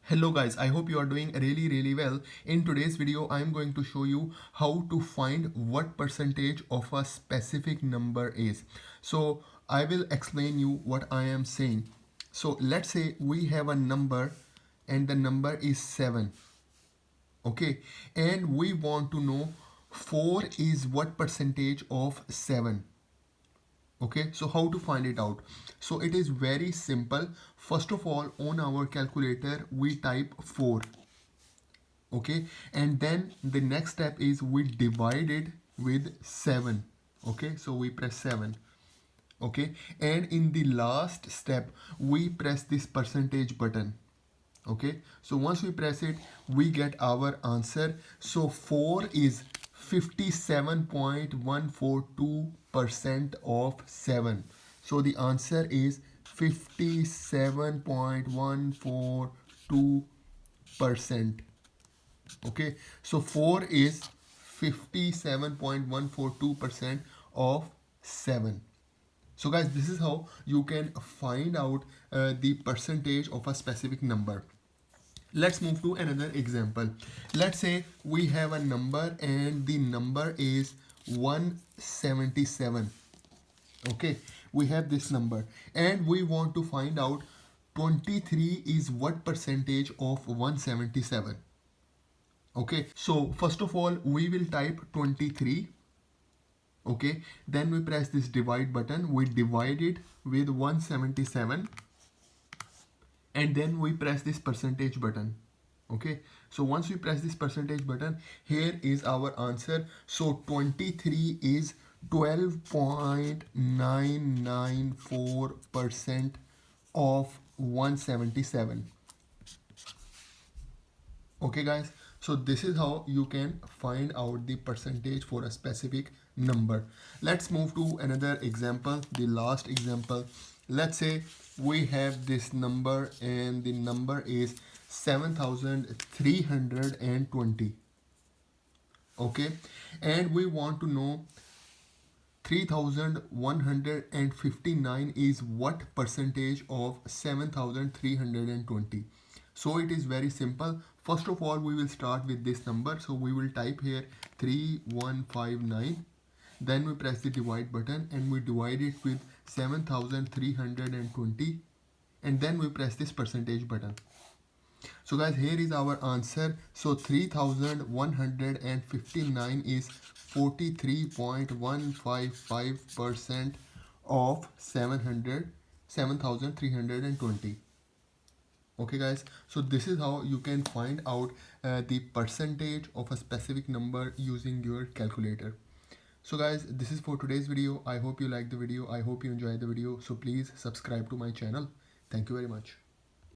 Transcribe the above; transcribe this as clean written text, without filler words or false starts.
Hello guys, I hope you are doing really well. In today's video, I am going to show you how to find what percentage of a specific number is. So I will explain you what I am saying. So let's say we have a number and the number is 7. Okay, and we want to know 4 is what percentage of 7. Okay, so how to find it out? So it is very simple. First of all, on our calculator we type 4. Okay, and then the next step is we divide it with 7. Okay, so we press 7. Okay, and in the last step we press this percentage button. Okay, so once we press it we get our answer. So 4 is 57.142% of 7. So the answer is 57.142%. Okay, so 4 is 57.142% of 7. So guys, this is how you can find out the percentage of a specific number. Let's move to another example. Let's say we have a number and the number is 177. Okay, we have this number and we want to find out 23 is what percentage of 177. Okay, so first of all we will type 23. Okay, then we press this divide button, we divide it with 177, and then we press this percentage button. Okay, so once we press this percentage button, here is our answer. So 23 is 12.994% of 177. Okay guys, so this is how you can find out the percentage for a specific number. Let's move to another example, the last example. Let's say we have this number and the number is 7320. Okay, and we want to know 3159 is what percentage of 7320. So it is very simple. First of all we will start with this number, so we will type here 3159, then we press the divide button and we divide it with 7320, and then we press this percentage button. So guys, here is our answer. So 3159 is 43.155% of 7320. Okay guys, so this is how you can find out the percentage of a specific number using your calculator. So guys, this is for today's video. I hope you like the video. I hope you enjoyed the video. So please subscribe to my channel. Thank you very much.